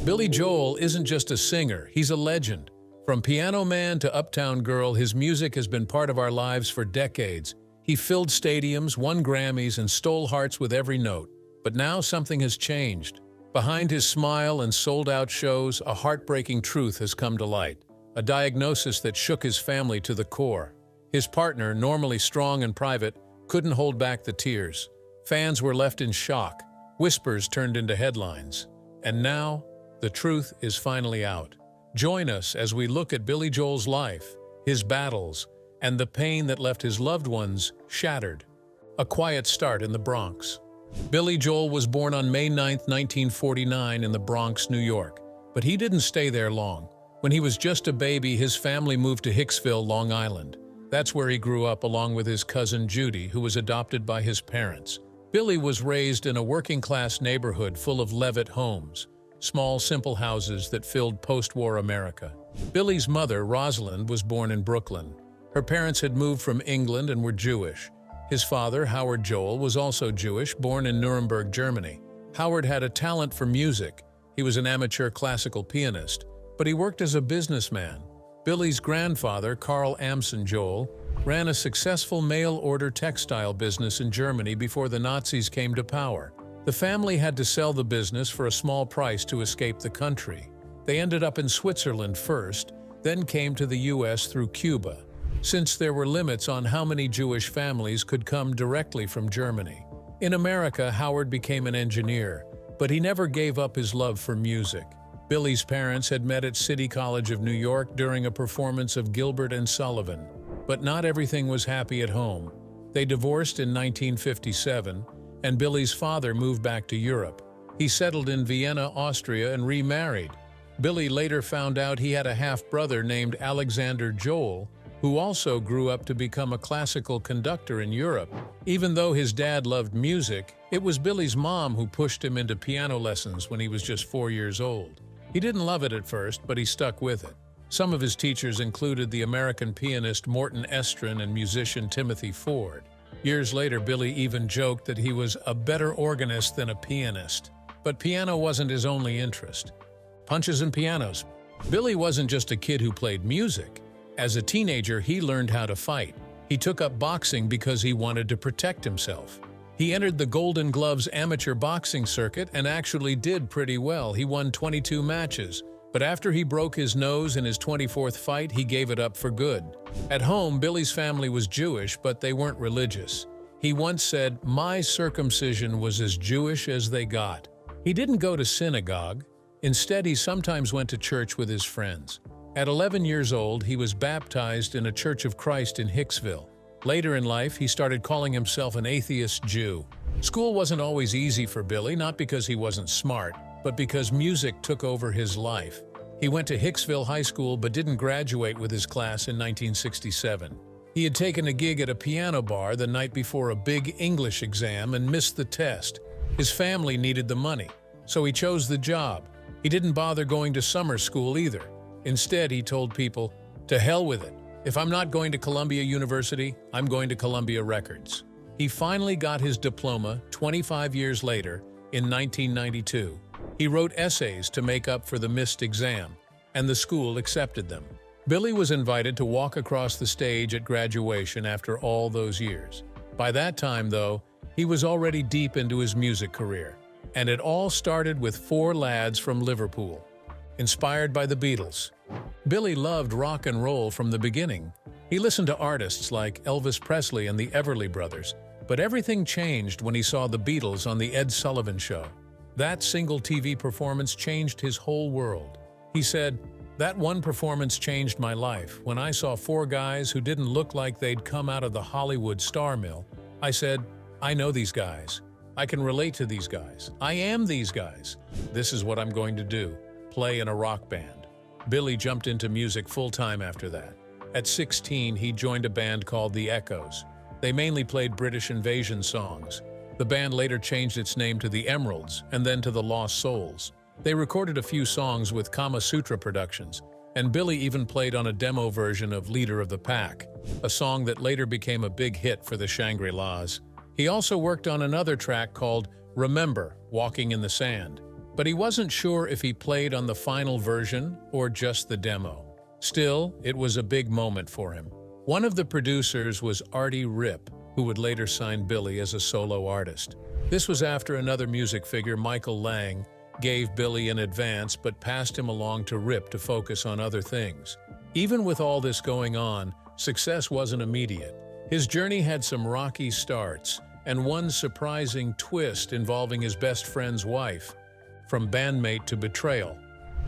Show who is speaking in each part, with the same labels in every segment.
Speaker 1: Billy Joel isn't just a singer, he's a legend. From Piano Man to Uptown Girl, his music has been part of our lives for decades. He filled stadiums, won Grammys, and stole hearts with every note. But now something has changed. Behind his smile and sold-out shows, a heartbreaking truth has come to light. A diagnosis that shook his family to the core. His partner, normally strong and private, couldn't hold back the tears. Fans were left in shock. Whispers turned into headlines. And now, the truth is finally out. Join us as we look at Billy Joel's life, his battles, and the pain that left his loved ones shattered. A quiet start in the Bronx. Billy Joel was born on May 9, 1949 in the Bronx, New York. But he didn't stay there long. When he was just a baby, his family moved to Hicksville, Long Island. That's where he grew up along with his cousin Judy, who was adopted by his parents. Billy was raised in a working-class neighborhood full of Levitt homes, small, simple houses that filled post-war America. Billy's mother, Rosalind, was born in Brooklyn. Her parents had moved from England and were Jewish. His father, Howard Joel, was also Jewish, born in Nuremberg, Germany. Howard had a talent for music. He was an amateur classical pianist, but he worked as a businessman. Billy's grandfather, Carl Amson Joel, ran a successful mail-order textile business in Germany before the Nazis came to power. The family had to sell the business for a small price to escape the country. They ended up in Switzerland first, then came to the U.S. through Cuba, since there were limits on how many Jewish families could come directly from Germany. In America, Howard became an engineer, but he never gave up his love for music. Billy's parents had met at City College of New York during a performance of Gilbert and Sullivan. But not everything was happy at home. They divorced in 1957, and Billy's father moved back to Europe. He settled in Vienna, Austria, and remarried. Billy later found out he had a half-brother named Alexander Joel, who also grew up to become a classical conductor in Europe. Even though his dad loved music, it was Billy's mom who pushed him into piano lessons when he was just 4 years old. He didn't love it at first, but he stuck with it. Some of his teachers included the American pianist Morton Estrin and musician Timothy Ford. Years later, Billy even joked that he was a better organist than a pianist. But piano wasn't his only interest. Punches and pianos. Billy wasn't just a kid who played music. As a teenager, he learned how to fight. He took up boxing because he wanted to protect himself. He entered the Golden Gloves amateur boxing circuit and actually did pretty well. He won 22 matches. But after he broke his nose in his 24th fight, he gave it up for good. At home, Billy's family was Jewish, but they weren't religious. He once said, "My circumcision was as Jewish as they got." He didn't go to synagogue. Instead, he sometimes went to church with his friends. At 11 years old, he was baptized in a Church of Christ in Hicksville. Later in life, he started calling himself an atheist Jew. School wasn't always easy for Billy, not because he wasn't smart, but because music took over his life. He went to Hicksville High School but didn't graduate with his class in 1967. He had taken a gig at a piano bar the night before a big English exam and missed the test. His family needed the money, so he chose the job. He didn't bother going to summer school either. Instead, he told people, "To hell with it. If I'm not going to Columbia University, I'm going to Columbia Records." He finally got his diploma 25 years later, in 1992. He wrote essays to make up for the missed exam, and the school accepted them. Billy was invited to walk across the stage at graduation after all those years. By that time, though, he was already deep into his music career. And it all started with 4 lads from Liverpool, inspired by the Beatles. Billy loved rock and roll from the beginning. He listened to artists like Elvis Presley and the Everly Brothers, but everything changed when he saw the Beatles on The Ed Sullivan Show. That single TV performance changed his whole world. He said, "That one performance changed my life. When I saw 4 guys who didn't look like they'd come out of the Hollywood star mill, I said, I know these guys. I can relate to these guys. I am these guys. This is what I'm going to do, play in a rock band." Billy jumped into music full-time after that. At 16, he joined a band called The Echoes. They mainly played British invasion songs. The band later changed its name to The Emeralds and then to The Lost Souls. They recorded a few songs with Kama Sutra Productions, and Billy even played on a demo version of Leader of the Pack, a song that later became a big hit for the Shangri-Las. He also worked on another track called Remember, Walking in the Sand. but he wasn't sure if he played on the final version or just the demo. Still, it was a big moment for him. One of the producers was Artie Ripp, who would later sign Billy as a solo artist. This was after another music figure, Michael Lang, gave Billy an advance but passed him along to Ripp to focus on other things. Even with all this going on, success wasn't immediate. His journey had some rocky starts and one surprising twist involving his best friend's wife, from bandmate to betrayal.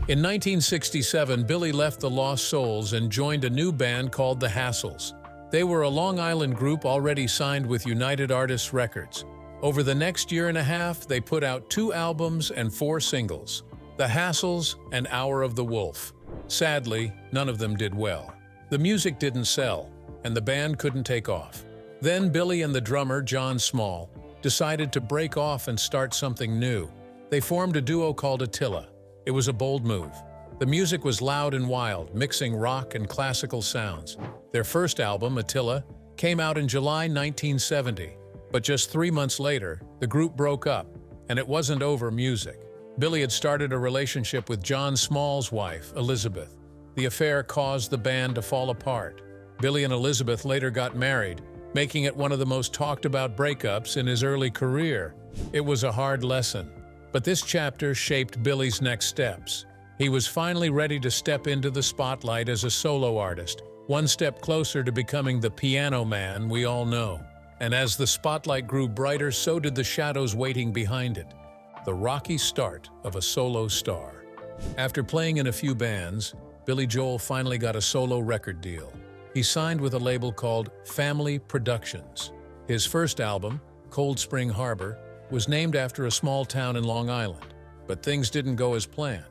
Speaker 1: In 1967, Billy left the Lost Souls and joined a new band called the Hassels. They were a Long Island group already signed with United Artists Records. Over the next year and a half, they put out 2 albums and 4 singles, The Hassels and Hour of the Wolf. Sadly, none of them did well. The music didn't sell, and the band couldn't take off. Then Billy and the drummer, John Small, decided to break off and start something new. They formed a duo called Attila. It was a bold move. The music was loud and wild, mixing rock and classical sounds. Their first album, Attila, came out in July 1970, but just 3 months later, the group broke up, and it wasn't over music. Billy had started a relationship with John Small's wife, Elizabeth. The affair caused the band to fall apart. Billy and Elizabeth later got married, making it one of the most talked about breakups in his early career. It was a hard lesson. But this chapter shaped Billy's next steps. He was finally ready to step into the spotlight as a solo artist, one step closer to becoming the piano man we all know. And as the spotlight grew brighter, so did the shadows waiting behind it. The rocky start of a solo star. After playing in a few bands, Billy Joel finally got a solo record deal. He signed with a label called Family Productions. His first album, Cold Spring Harbor, was named after a small town in Long Island, but things didn't go as planned.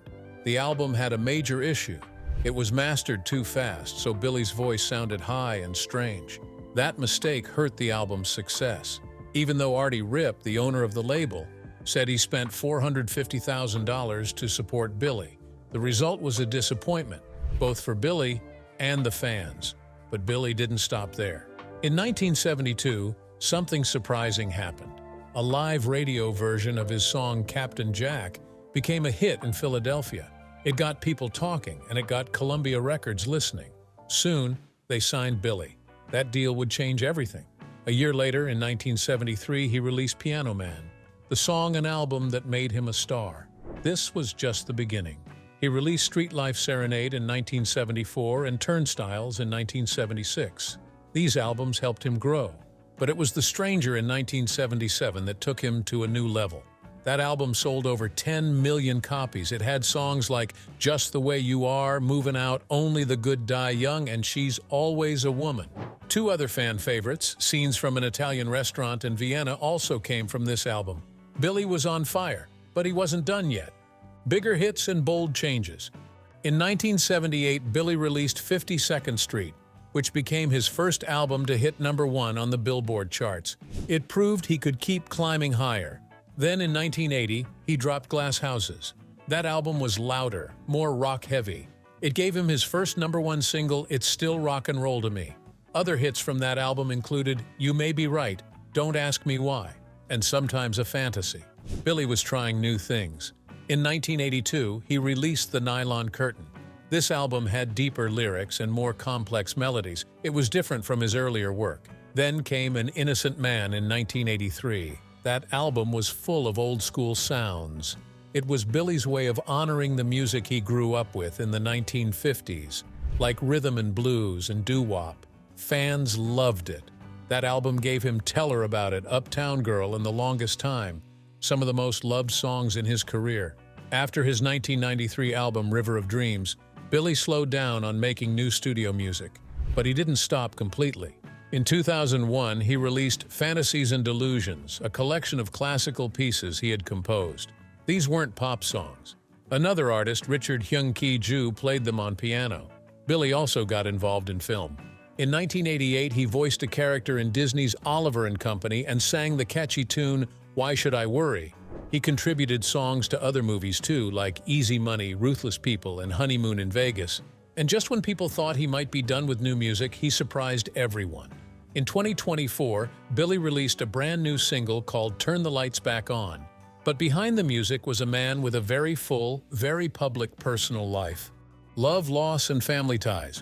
Speaker 1: The album had a major issue. It was mastered too fast, so Billy's voice sounded high and strange. That mistake hurt the album's success, even though Artie Ripp, the owner of the label, said he spent $450,000 to support Billy. The result was a disappointment, both for Billy and the fans. But Billy didn't stop there. In 1972, something surprising happened. A live radio version of his song Captain Jack became a hit in Philadelphia. It got people talking, and it got Columbia Records listening. Soon, they signed Billy. That deal would change everything. A year later, in 1973, he released Piano Man, the song and album that made him a star. This was just the beginning. He released Street Life Serenade in 1974 and Turnstiles in 1976. These albums helped him grow. But it was The Stranger in 1977 that took him to a new level. That album sold over 10 million copies. It had songs like Just the Way You Are, Moving Out, Only the Good Die Young, and She's Always a Woman. 2 other fan favorites, Scenes from an Italian Restaurant in Vienna, also came from this album. Billy was on fire, but he wasn't done yet. Bigger hits and bold changes. In 1978, Billy released 52nd Street, which became his first album to hit #1 on the Billboard charts. It proved he could keep climbing higher. Then in 1980, he dropped Glass Houses. That album was louder, more rock-heavy. It gave him his first #1 single, It's Still Rock and Roll to Me. Other hits from that album included You May Be Right, Don't Ask Me Why, and Sometimes a Fantasy. Billy was trying new things. In 1982, he released The Nylon Curtain. This album had deeper lyrics and more complex melodies. It was different from his earlier work. Then came An Innocent Man in 1983. That album was full of old-school sounds. It was Billy's way of honoring the music he grew up with in the 1950s, like rhythm and blues and doo-wop. Fans loved it. That album gave him Tell Her About It, Uptown Girl, and The Longest Time, some of the most loved songs in his career. After his 1993 album River of Dreams, Billy slowed down on making new studio music, but he didn't stop completely. In 2001, he released Fantasies and Delusions, a collection of classical pieces he had composed. These weren't pop songs. Another artist, Richard Hyung-Ki Ju, played them on piano. Billy also got involved in film. In 1988, he voiced a character in Disney's Oliver and Company and sang the catchy tune, Why Should I Worry? He contributed songs to other movies too, like Easy Money, Ruthless People, and Honeymoon in Vegas. And just when people thought he might be done with new music, he surprised everyone. In 2024, Billy released a brand new single called Turn the Lights Back On. But behind the music was a man with a very full, very public personal life. Love, loss, and family ties.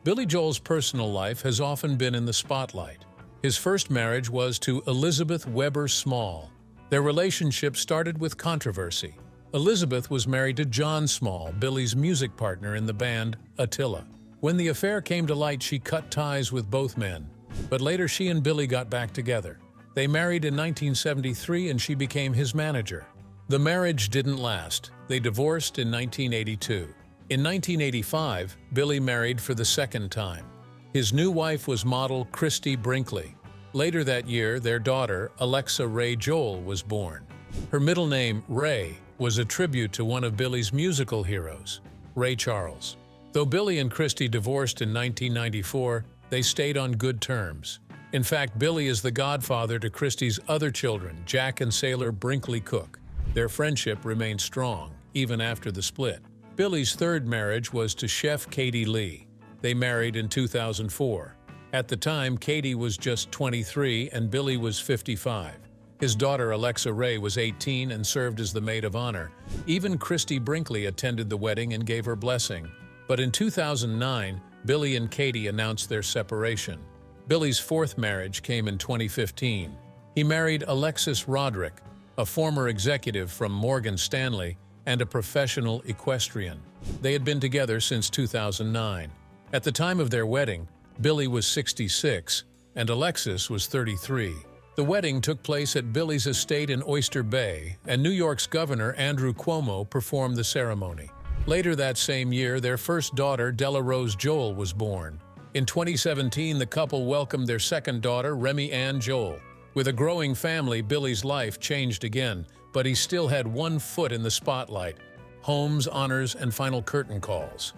Speaker 1: Billy Joel's personal life has often been in the spotlight. His first marriage was to Elizabeth Weber Small. Their relationship started with controversy. Elizabeth was married to John Small, Billy's music partner in the band Attila. When the affair came to light, she cut ties with both men. But later she and Billy got back together. They married in 1973 and she became his manager. The marriage didn't last. They divorced in 1982. In 1985, Billy married for the second time. His new wife was model Christy Brinkley. Later that year, their daughter, Alexa Ray Joel, was born. Her middle name, Ray, was a tribute to one of Billy's musical heroes, Ray Charles. Though Billy and Christy divorced in 1994, they stayed on good terms. In fact, Billy is the godfather to Christy's other children, Jack and Sailor Brinkley Cook. Their friendship remained strong, even after the split. Billy's third marriage was to chef Katie Lee. They married in 2004. At the time, Katie was just 23 and Billy was 55. His daughter Alexa Ray was 18 and served as the maid of honor. Even Christy Brinkley attended the wedding and gave her blessing. But in 2009, Billy and Katie announced their separation. Billy's fourth marriage came in 2015. He married Alexis Roderick, a former executive from Morgan Stanley and a professional equestrian. They had been together since 2009. At the time of their wedding, Billy was 66 and Alexis was 33. The wedding took place at Billy's estate in Oyster Bay, and New York's Governor Andrew Cuomo performed the ceremony. Later that same year, their first daughter, Della Rose Joel, was born. In 2017, the couple welcomed their second daughter, Remy Ann Joel. With a growing family, Billy's life changed again, but he still had one foot in the spotlight: homes, honors, and final curtain calls.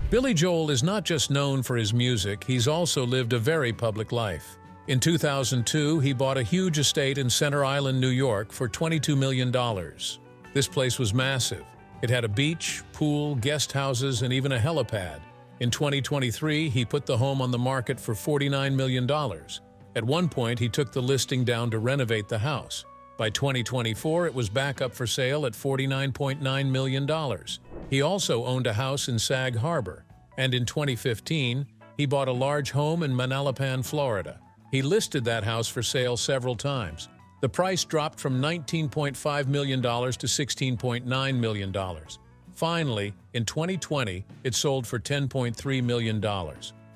Speaker 1: Billy Joel is not just known for his music, he's also lived a very public life. In 2002, he bought a huge estate in Center Island, New York for $22 million. This place was massive. It had a beach, pool, guest houses, and even a helipad. In 2023, he put the home on the market for $49 million. At one point, he took the listing down to renovate the house. By 2024, it was back up for sale at $49.9 million. He also owned a house in Sag Harbor, and in 2015, he bought a large home in Manalapan, Florida. He listed that house for sale several times. The price dropped from $19.5 million to $16.9 million. Finally, in 2020, it sold for $10.3 million.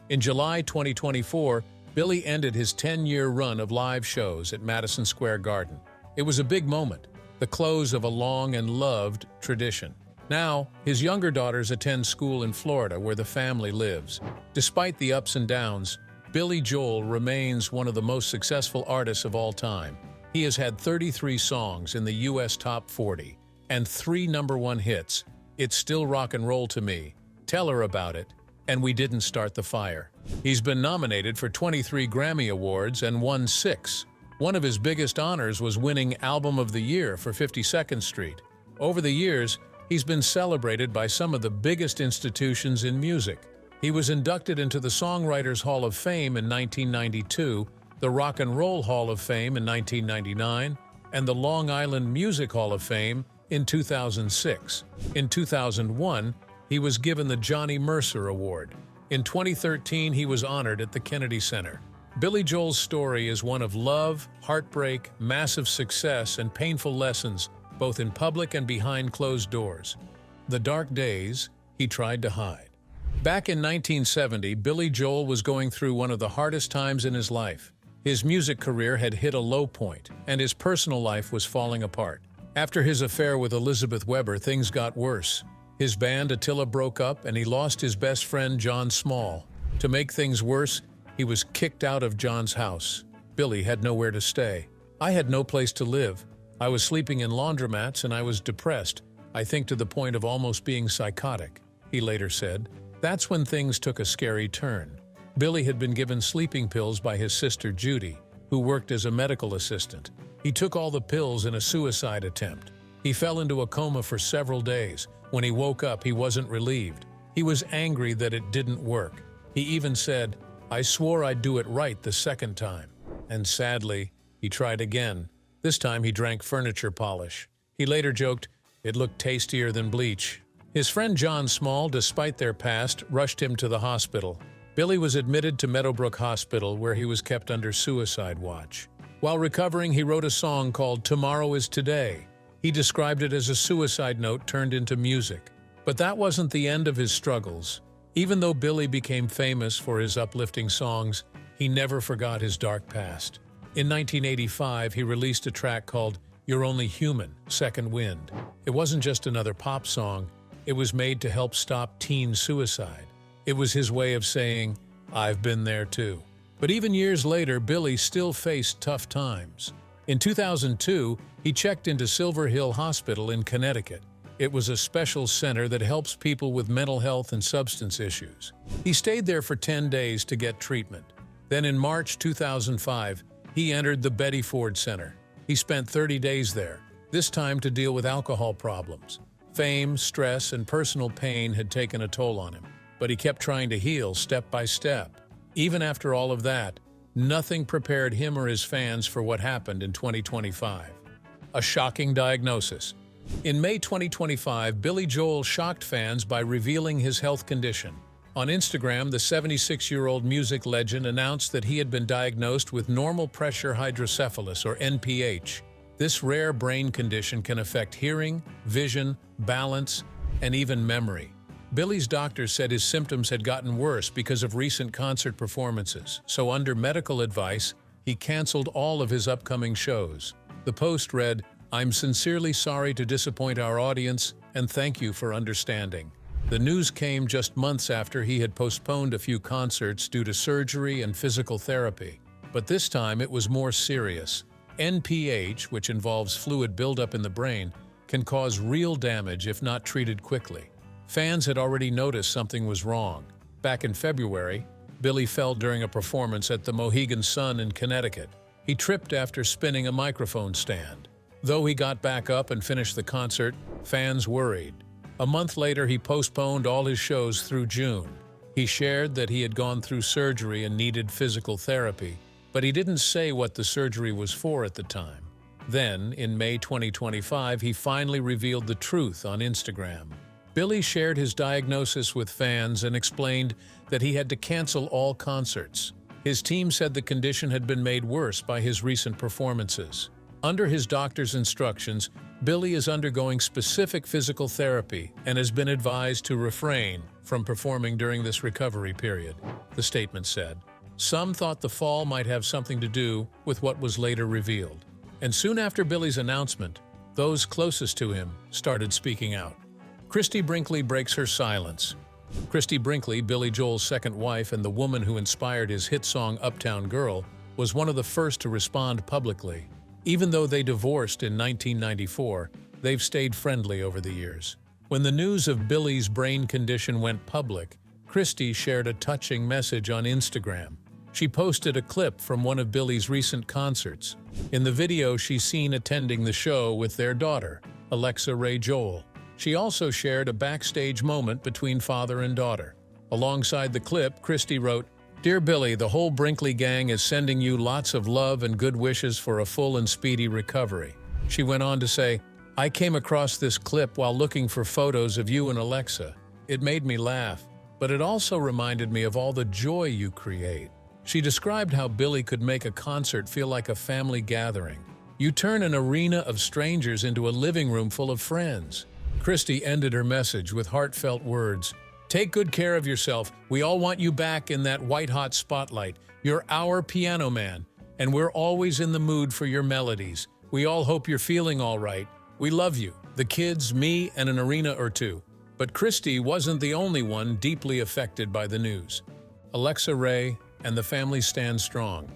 Speaker 1: In July 2024, Billy ended his 10-year run of live shows at Madison Square Garden. It was a big moment, the close of a long and loved tradition. Now, his younger daughters attend school in Florida, where the family lives. Despite the ups and downs, Billy Joel remains one of the most successful artists of all time. He has had 33 songs in the U.S. Top 40 and 3 #1 hits: It's Still Rock and Roll to Me, Tell Her About It, and We Didn't Start the Fire. He's been nominated for 23 Grammy Awards and won 6. One of his biggest honors was winning Album of the Year for 52nd Street. Over the years, he's been celebrated by some of the biggest institutions in music. He was inducted into the Songwriters Hall of Fame in 1992, the Rock and Roll Hall of Fame in 1999, and the Long Island Music Hall of Fame in 2006. In 2001, he was given the Johnny Mercer Award. In 2013, he was honored at the Kennedy Center. Billy Joel's story is one of love, heartbreak, massive success, and painful lessons, both in public and behind closed doors. The dark days he tried to hide. Back in 1970, Billy Joel was going through one of the hardest times in his life. His music career had hit a low point, and his personal life was falling apart. After his affair with Elizabeth Weber, things got worse. His band Attila broke up, and he lost his best friend John Small. To make things worse, he was kicked out of John's house. Billy had nowhere to stay. "I had no place to live. I was sleeping in laundromats and I was depressed, I think to the point of almost being psychotic," he later said. That's when things took a scary turn. Billy had been given sleeping pills by his sister Judy, who worked as a medical assistant. He took all the pills in a suicide attempt. He fell into a coma for several days. When he woke up, he wasn't relieved. He was angry that it didn't work. He even said, "I swore I'd do it right the second time." And sadly, he tried again. This time he drank furniture polish. He later joked, "It looked tastier than bleach." His friend John Small, despite their past, rushed him to the hospital. Billy was admitted to Meadowbrook Hospital, where he was kept under suicide watch. While recovering, he wrote a song called "Tomorrow is Today." He described it as a suicide note turned into music. But that wasn't the end of his struggles. Even though Billy became famous for his uplifting songs, he never forgot his dark past. In 1985, he released a track called "You're Only Human, Second Wind." It wasn't just another pop song. It was made to help stop teen suicide. It was his way of saying, "I've been there too." But even years later, Billy still faced tough times. In 2002, he checked into Silver Hill Hospital in Connecticut. It was a special center that helps people with mental health and substance issues. He stayed there for 10 days to get treatment. Then in March 2005, he entered the Betty Ford Center. He spent 30 days there, this time to deal with alcohol problems. Fame, stress, and personal pain had taken a toll on him, but he kept trying to heal step by step. Even after all of that, nothing prepared him or his fans for what happened in 2025. A shocking diagnosis. In May 2025, Billy Joel shocked fans by revealing his health condition. On Instagram, the 76-year-old music legend announced that he had been diagnosed with normal pressure hydrocephalus, or NPH. This rare brain condition can affect hearing, vision, balance, and even memory. Billy's doctors said his symptoms had gotten worse because of recent concert performances, so under medical advice, he canceled all of his upcoming shows. The post read, "I'm sincerely sorry to disappoint our audience, and thank you for understanding." The news came just months after he had postponed a few concerts due to surgery and physical therapy. But this time it was more serious. NPH, which involves fluid buildup in the brain, can cause real damage if not treated quickly. Fans had already noticed something was wrong. Back in February, Billy fell during a performance at the Mohegan Sun in Connecticut. He tripped after spinning a microphone stand. Though he got back up and finished the concert, fans worried. A month later, he postponed all his shows through June. He shared that he had gone through surgery and needed physical therapy, but he didn't say what the surgery was for at the time. Then, in May 2025, he finally revealed the truth on Instagram. Billy shared his diagnosis with fans and explained that he had to cancel all concerts. His team said the condition had been made worse by his recent performances. Under his doctor's instructions, Billy is undergoing specific physical therapy and has been advised to refrain from performing during this recovery period, the statement said. Some thought the fall might have something to do with what was later revealed. And soon after Billy's announcement, those closest to him started speaking out. Christy Brinkley breaks her silence. Christy Brinkley, Billy Joel's second wife and the woman who inspired his hit song Uptown Girl, was one of the first to respond publicly. Even though they divorced in 1994, they've stayed friendly over the years. When the news of Billy's brain condition went public, Christy shared a touching message on Instagram. She posted a clip from one of Billy's recent concerts. In the video, she's seen attending the show with their daughter, Alexa Ray Joel. She also shared a backstage moment between father and daughter. Alongside the clip, Christy wrote, "Dear Billy, the whole Brinkley gang is sending you lots of love and good wishes for a full and speedy recovery." She went on to say, "I came across this clip while looking for photos of you and Alexa. It made me laugh, but it also reminded me of all the joy you create." She described how Billy could make a concert feel like a family gathering. "You turn an arena of strangers into a living room full of friends." Christy ended her message with heartfelt words. "Take good care of yourself. We all want you back in that white-hot spotlight. You're our piano man, and we're always in the mood for your melodies. We all hope you're feeling all right. We love you, the kids, me, and an arena or two." But Christy wasn't the only one deeply affected by the news. Alexa Ray and the family stand strong.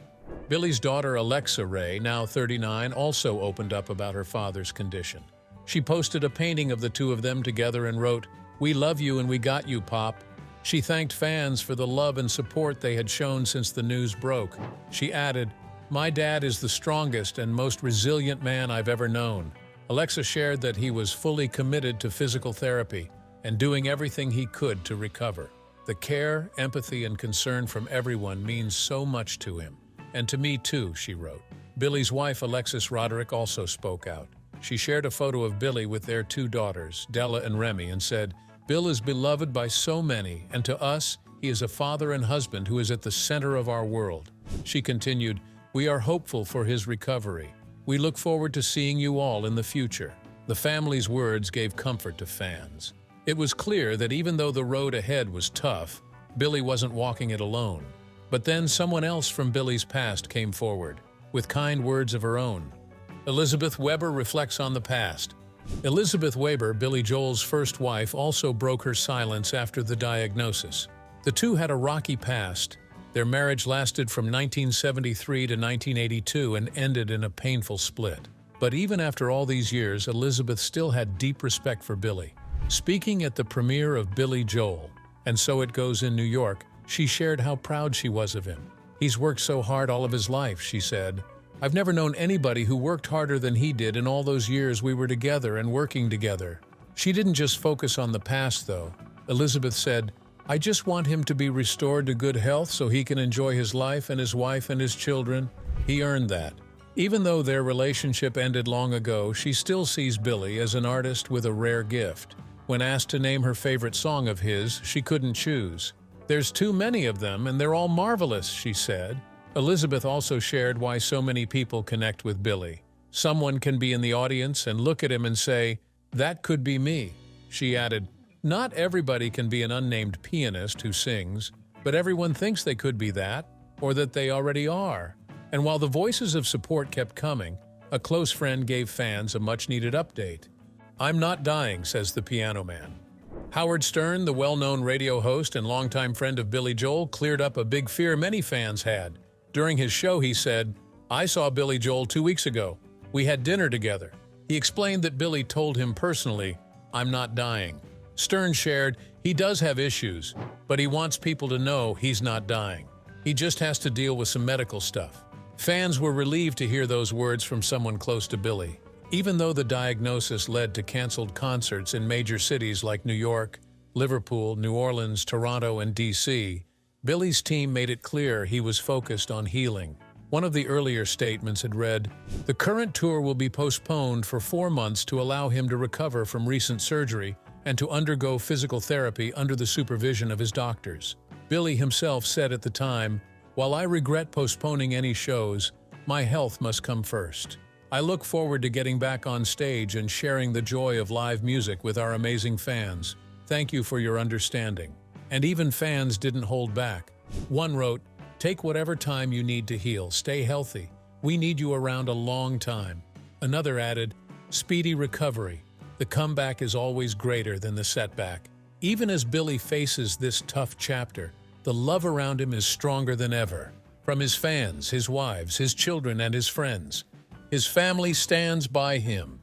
Speaker 1: Billy's daughter Alexa Ray, now 39, also opened up about her father's condition. She posted a painting of the two of them together and wrote, "We love you and we got you, Pop." She thanked fans for the love and support they had shown since the news broke. She added, "My dad is the strongest and most resilient man I've ever known." Alexa shared that he was fully committed to physical therapy and doing everything he could to recover. "The care, empathy, and concern from everyone means so much to him. And to me too," she wrote. Billy's wife Alexis Roderick also spoke out. She shared a photo of Billy with their two daughters, Della and Remy, and said, "Bill is beloved by so many, and to us, he is a father and husband who is at the center of our world." She continued, "We are hopeful for his recovery. We look forward to seeing you all in the future." The family's words gave comfort to fans. It was clear that even though the road ahead was tough, Billy wasn't walking it alone. But then someone else from Billy's past came forward, with kind words of her own. Elizabeth Weber reflects on the past. Elizabeth Weber, Billy Joel's first wife, also broke her silence after the diagnosis. The two had a rocky past. Their marriage lasted from 1973 to 1982 and ended in a painful split. But even after all these years, Elizabeth still had deep respect for Billy. Speaking at the premiere of Billy Joel, And So It Goes in New York, she shared how proud she was of him. "He's worked so hard all of his life," she said. "I've never known anybody who worked harder than he did in all those years we were together and working together." She didn't just focus on the past, though. Elizabeth said, "I just want him to be restored to good health so he can enjoy his life and his wife and his children. He earned that." Even though their relationship ended long ago, she still sees Billy as an artist with a rare gift. When asked to name her favorite song of his, she couldn't choose. "There's too many of them, and they're all marvelous," she said. Elizabeth also shared why so many people connect with Billy. "Someone can be in the audience and look at him and say, 'That could be me.'" She added, "Not everybody can be an unnamed pianist who sings, but everyone thinks they could be that, or that they already are." And while the voices of support kept coming, a close friend gave fans a much-needed update. "I'm not dying," says the piano man. Howard Stern, the well-known radio host and longtime friend of Billy Joel, cleared up a big fear many fans had. During his show, he said, "I saw Billy Joel 2 weeks ago. We had dinner together." He explained that Billy told him personally, "I'm not dying." Stern shared, "He does have issues, but he wants people to know he's not dying. He just has to deal with some medical stuff." Fans were relieved to hear those words from someone close to Billy. Even though the diagnosis led to canceled concerts in major cities like New York, Liverpool, New Orleans, Toronto, and D.C., Billy's team made it clear he was focused on healing. One of the earlier statements had read, "The current tour will be postponed for 4 months to allow him to recover from recent surgery and to undergo physical therapy under the supervision of his doctors." Billy himself said at the time, "While I regret postponing any shows, my health must come first. I look forward to getting back on stage and sharing the joy of live music with our amazing fans. Thank you for your understanding." And even fans didn't hold back. One wrote, "Take whatever time you need to heal. Stay healthy. We need you around a long time." Another added, "Speedy recovery. The comeback is always greater than the setback." Even as Billy faces this tough chapter, the love around him is stronger than ever. From his fans, his wives, his children, and his friends. His family stands by him.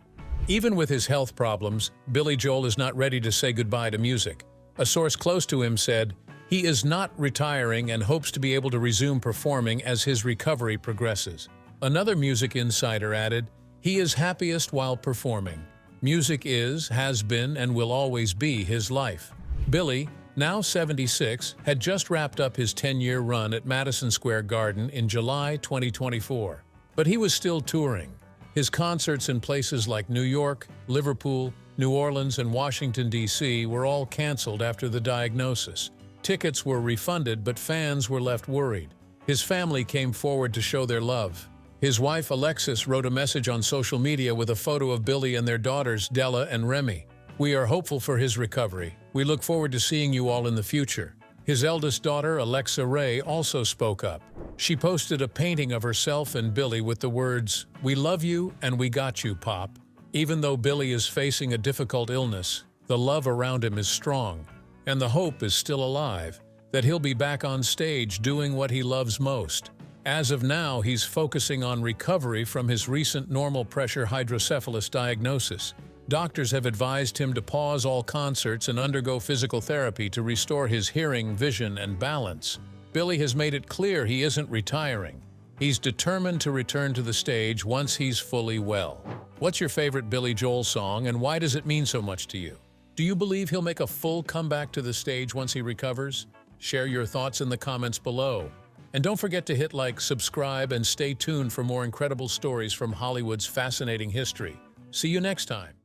Speaker 1: Even with his health problems, Billy Joel is not ready to say goodbye to music. A source close to him said, "He is not retiring and hopes to be able to resume performing as his recovery progresses." Another music insider added, "He is happiest while performing. Music is, has been, and will always be his life." Billy, now 76, had just wrapped up his 10-year run at Madison Square Garden in July 2024. But he was still touring. His concerts in places like New York, Liverpool, New Orleans, and Washington, D.C. were all canceled after the diagnosis. Tickets were refunded, but fans were left worried. His family came forward to show their love. His wife, Alexis, wrote a message on social media with a photo of Billy and their daughters, Della and Remy. "We are hopeful for his recovery. We look forward to seeing you all in the future." His eldest daughter, Alexa Ray, also spoke up. She posted a painting of herself and Billy with the words, "We love you and we got you, Pop." Even though Billy is facing a difficult illness, the love around him is strong, and the hope is still alive that he'll be back on stage doing what he loves most. As of now, he's focusing on recovery from his recent normal pressure hydrocephalus diagnosis. Doctors have advised him to pause all concerts and undergo physical therapy to restore his hearing, vision, and balance. Billy has made it clear he isn't retiring. He's determined to return to the stage once he's fully well. What's your favorite Billy Joel song, and why does it mean so much to you? Do you believe he'll make a full comeback to the stage once he recovers? Share your thoughts in the comments below. And don't forget to hit like, subscribe, and stay tuned for more incredible stories from Hollywood's fascinating history. See you next time.